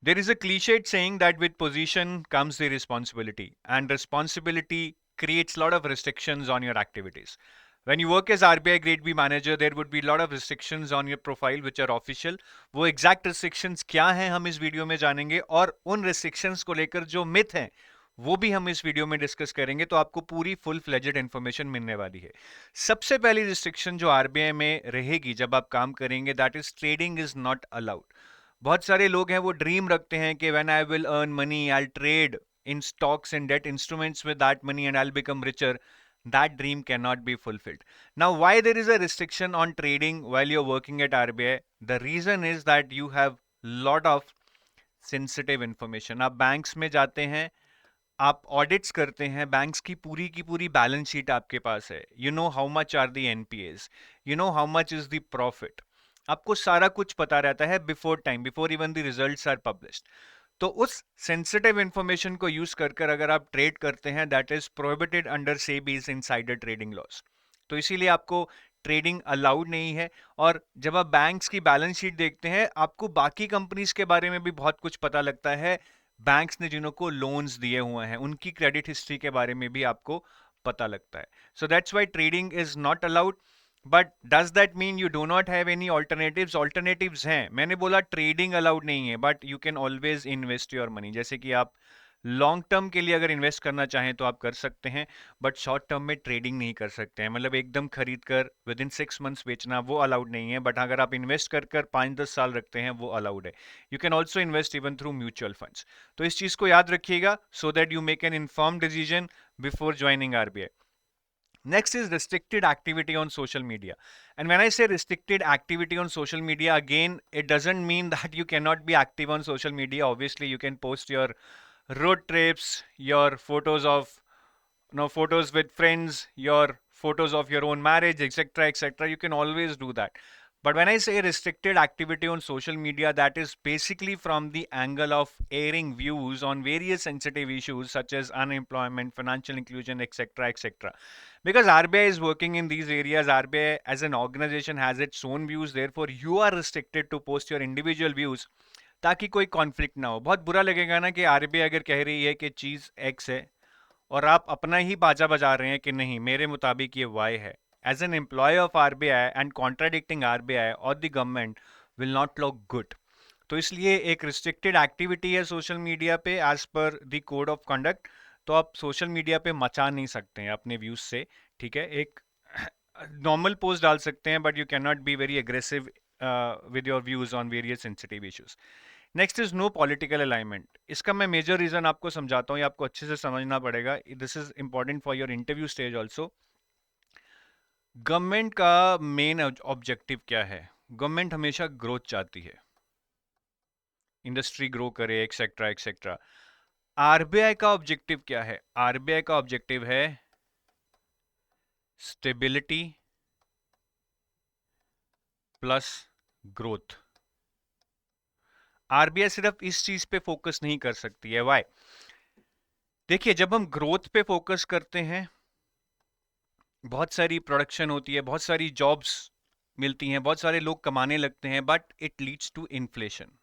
There is a cliched saying that with position comes the responsibility, and responsibility creates a lot of restrictions on your activities. When you work as RBI Grade B manager, there would be a lot of restrictions on your profile which are official. वो exact restrictions क्या हैं हम इस video में जानेंगे, और उन restrictions को लेकर जो myth हैं वो भी हम इस वीडियो में डिस्कस करेंगे, तो आपको पूरी फुल फ्लेजेड इन्फॉर्मेशन मिलने वाली है। सबसे पहली रिस्ट्रिक्शन जो आरबीआई में रहेगी जब आप काम करेंगे, that is trading is not allowed. बहुत सारे लोग हैं वो ड्रीम रखते हैं कि when I will earn money I trade in stocks and debt instruments with that money and I'll become richer. That dream cannot be fulfilled. Now, why there is a restriction on trading while you're working at RBI? The reason is that you have lot of sensitive information. आप banks में जाते हैं, आप audits करते हैं, banks की पूरी balance sheet आपके पास है। You know how much are the NPS, you know how much is the profit, आपको सारा कुछ पता रहता है before time, before even the results are published. तो उस सेंसिटिव इंफॉर्मेशन को यूज कर अगर आप ट्रेड करते हैं, that is prohibited under SEBI's insider trading laws. तो इसीलिए आपको ट्रेडिंग अलाउड नहीं है। और जब आप बैंक्स की बैलेंस शीट देखते हैं, आपको बाकी कंपनीज के बारे में भी बहुत कुछ पता लगता है। बैंक्स ने जिन्हों को लोन्स दिए हुए हैं उनकी क्रेडिट हिस्ट्री के बारे में भी आपको पता लगता है। So that's why trading is not allowed. But does that mean you do not have any alternatives? Alternatives हैं। मैंने बोला ट्रेडिंग अलाउड नहीं है, but you can always invest your money. जैसे कि आप लॉन्ग टर्म के लिए अगर इन्वेस्ट करना चाहें तो आप कर सकते हैं, बट शॉर्ट टर्म में ट्रेडिंग नहीं कर सकते हैं। मतलब एकदम खरीद कर विद इन 6 मंथ्स बेचना वो अलाउड नहीं है, बट अगर आप इन्वेस्ट कर 5-10 साल रखते हैं वो अलाउड है। You can also invest even through mutual funds. तो इस चीज को याद रखिएगा so that you make an inform decision before joining RBI. Next is restricted activity on social media. And when I say restricted activity on social media, again, it doesn't mean that you cannot be active on social media. Obviously, you can post your road trips, your photos of, photos with friends, your photos of your own marriage, etc., etc. You can always do that. But when I say restricted activity on social media, that is basically from the angle of airing views on various sensitive issues such as unemployment, financial inclusion, etc., etc. Because RBI is working in these areas, RBI as an organization has its own views, therefore you are restricted to post your individual views ताकि कोई conflict ना हो। बहुत बुरा लगेगा ना कि RBI अगर कह रही है कि चीज एक्स है और आप अपना ही बाजा बजा रहे हैं कि नहीं मेरे मुताबिक ये वाई है। As an employee of RBI and contradicting RBI और the government will not look good. तो इसलिए एक रिस्ट्रिक्टेड एक्टिविटी है सोशल मीडिया पे as per the code of conduct. तो आप सोशल मीडिया पे मचा नहीं सकते हैं अपने व्यूज से, ठीक है। एक नॉर्मल पोस्ट डाल सकते हैं, but you can not be very aggressive with your views on various sensitive issues. Next is no political alignment. इसका मैं मेजर रीजन आपको समझाता हूँ, ये आपको अच्छे से समझना पड़ेगा। This is important for your interview stage also. Government का मेन ऑब्जेक्टिव क्या है? गवर्नमेंट हमेशा ग्रोथ चाहती है, इंडस्ट्री ग्रो करे, एक्सेट्रा एक्सेट्रा। आरबीआई का ऑब्जेक्टिव क्या है? आरबीआई का ऑब्जेक्टिव है स्टेबिलिटी प्लस ग्रोथ। आरबीआई सिर्फ इस चीज पे फोकस नहीं कर सकती है। वाई? देखिए, जब हम ग्रोथ पे फोकस करते हैं, बहुत सारी प्रोडक्शन होती है, बहुत सारी जॉब्स मिलती हैं, बहुत सारे लोग कमाने लगते हैं, but it leads to inflation.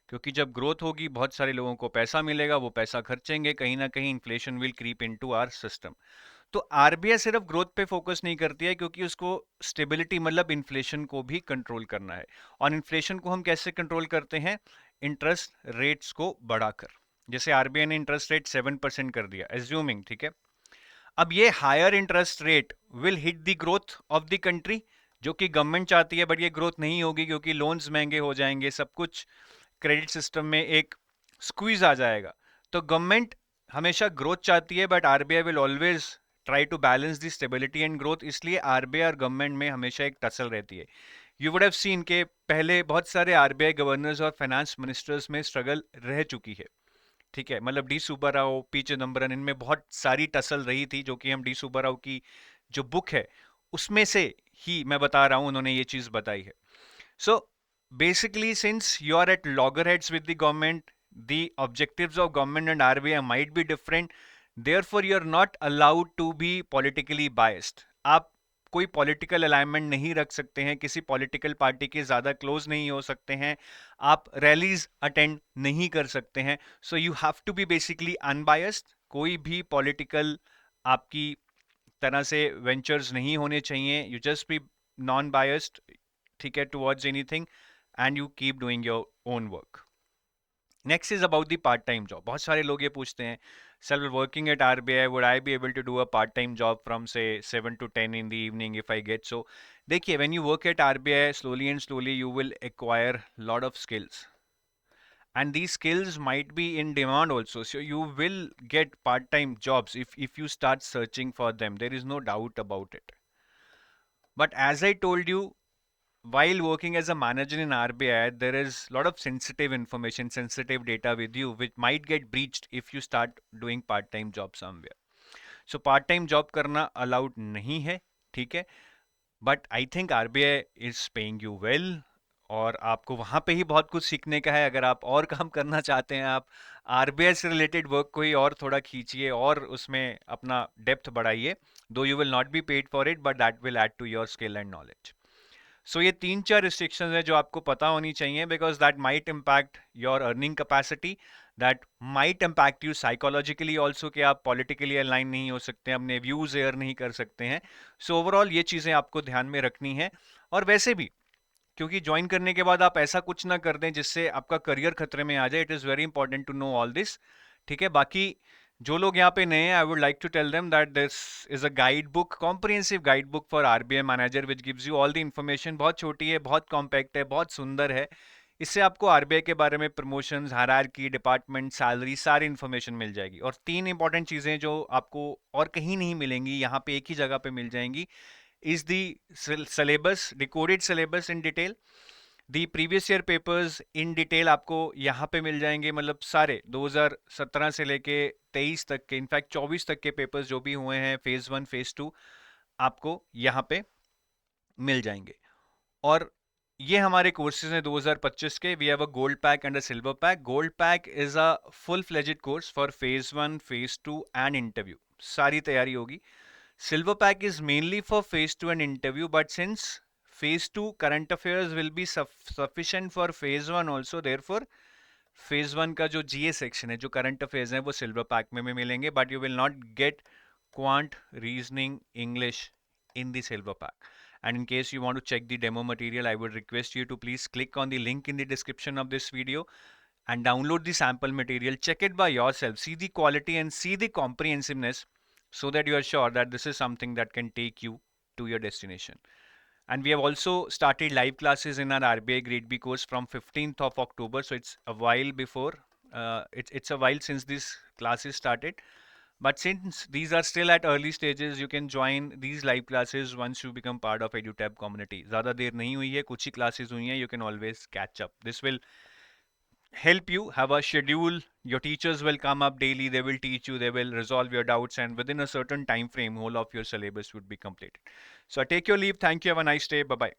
क्योंकि जब ग्रोथ होगी, बहुत सारे लोगों को पैसा मिलेगा, वो पैसा खर्चेंगे, कहीं ना कहीं inflation will creep into our system. तो आरबीआई सिर्फ ग्रोथ पे फोकस नहीं करती है, क्योंकि उसको स्टेबिलिटी मतलब इन्फ्लेशन को भी कंट्रोल करना है। और इन्फ्लेशन को हम कैसे कंट्रोल करते हैं? इंटरेस्ट रेट्स को बढ़ाकर। जैसे आरबीआई ने इंटरेस्ट रेट 7% कर दिया, एज्यूमिंग, ठीक है। अब ये higher interest rate will hit the growth of the country, जो कि गवर्नमेंट चाहती है, बट ये ग्रोथ नहीं होगी क्योंकि लोन्स महंगे हो जाएंगे, सब कुछ क्रेडिट सिस्टम में एक स्क्वीज आ जाएगा। तो गवर्नमेंट हमेशा ग्रोथ चाहती है, but RBI will always try to balance the stability and growth. इसलिए आरबीआई और गवर्नमेंट में हमेशा एक टसल रहती है। यू वुड हैव सीन के पहले बहुत सारे आरबीआई गवर्नर्स और फाइनेंस मिनिस्टर्स में स्ट्रगल रह चुकी है, ठीक है। मतलब डी सुब्बाराव, पी चिदम्बरम, इनमें बहुत सारी टसल रही थी, जो कि हम डी सुब्बाराव की जो बुक है उसमें से ही मैं बता रहा हूं, उन्होंने ये चीज बताई है। सो basically, since you are at loggerheads with the government, the objectives of government and RBI might be different, therefore you are not allowed to be politically biased. आप कोई पॉलिटिकल अलाइनमेंट नहीं रख सकते हैं, किसी पॉलिटिकल पार्टी के ज़्यादा close नहीं हो सकते हैं, आप रैलीज अटेंड नहीं कर सकते हैं. So you have to be basically unbiased. कोई भी पॉलिटिकल आपकी तरह से वेंचर्स नहीं होने चाहिए. You just be non biased, ठीक है, towards anything, and you keep doing your own work. Next is about the part time job. बहुत सारे लोग ये पूछते हैं, sir working at RBI, would I be able to do a part time job from से 7 to 10 in the evening if I get. So देखिए, when you work at RBI, slowly and slowly you will acquire lot of skills, and these skills might be in demand also, so you will get part time jobs if you start searching for them. There is no doubt about it. But as I told you, while working as a manager in RBI, there is a lot of sensitive information, sensitive data with you, which might get breached if you start doing part-time job somewhere. So part-time job करना allowed नहीं है, ठीक है? But I think RBI is paying you well, और आपको वहाँ पे ही बहुत कुछ सीखने का है. अगर आप और काम करना चाहते हैं, आप RBI से रिलेटेड वर्क को ही और थोड़ा खींचिए और उसमें अपना डेप्थ बढ़ाइए. Though you will not be paid for it, but that will add to your skill and knowledge. सो ये 3-4 रिस्ट्रिक्शंस हैं जो आपको पता होनी चाहिए, because that might impact your earning capacity, that might impact you psychologically also, कि आप politically align नहीं हो सकते, अपने व्यूज एयर नहीं कर सकते हैं. सो ओवरऑल ये चीज़ें आपको ध्यान में रखनी है. और वैसे भी, क्योंकि ज्वाइन करने के बाद आप ऐसा कुछ ना कर दें जिससे आपका करियर खतरे में आ जाए. It is very important to know all this, ठीक है? बाकी जो लोग यहाँ पे नए हैं, I would like to tell them that this is a guide book, comprehensive guide book for RBI manager, which gives you all the information. बहुत छोटी है, बहुत कॉम्पैक्ट है, बहुत सुंदर है. इससे आपको RBI के बारे में प्रमोशंस, हायरार्की, डिपार्टमेंट, सैलरी, सारी इन्फॉर्मेशन मिल जाएगी. और 3 इंपॉर्टेंट चीज़ें जो आपको और कहीं नहीं मिलेंगी, यहाँ पे एक ही जगह पे मिल जाएंगी, is the syllabus, decoded syllabus in detail. The previous year papers in detail आपको यहाँ पे मिल जाएंगे, मतलब सारे 2017 से लेके 23 तक के, इनफैक्ट 24 तक के पेपर्स जो भी हुए हैं, फेज 1, फेज 2, आपको यहाँ पे मिल जाएंगे. और ये हमारे कोर्सेज हैं 2025 के. We have a gold pack and a silver pack. Gold pack is a full fledged course for phase 1, phase 2 and interview. सारी तैयारी होगी. Silver pack is mainly for phase 2 and interview, but since phase 2 current affairs will be sufficient for phase 1 also, therefore phase 1 का जो GA section है, जो current affairs हैं, वो silver pack में मिलेंगे, but you will not get quant, reasoning, English in the silver pack. And in case you want to check the demo material, I would request you to please click on the link in the description of this video and download the sample material. Check it by yourself, see the quality and see the comprehensiveness, so that you are sure that this is something that can take you to your destination. And we have also started live classes in our RBI Grade B course from 15th of October. So it's a while before, it's a while since these classes started. But since these are still at early stages, you can join these live classes once you become part of EduTab community. ज़्यादा देर नहीं हुई है, कुछ ही classes हुई हैं. You can always catch up. This will help you have a schedule. Your teachers will come up daily, they will teach you, they will resolve your doubts, and within a certain time frame, whole of your syllabus would be completed. So I take your leave. Thank you. Have a nice day. Bye bye.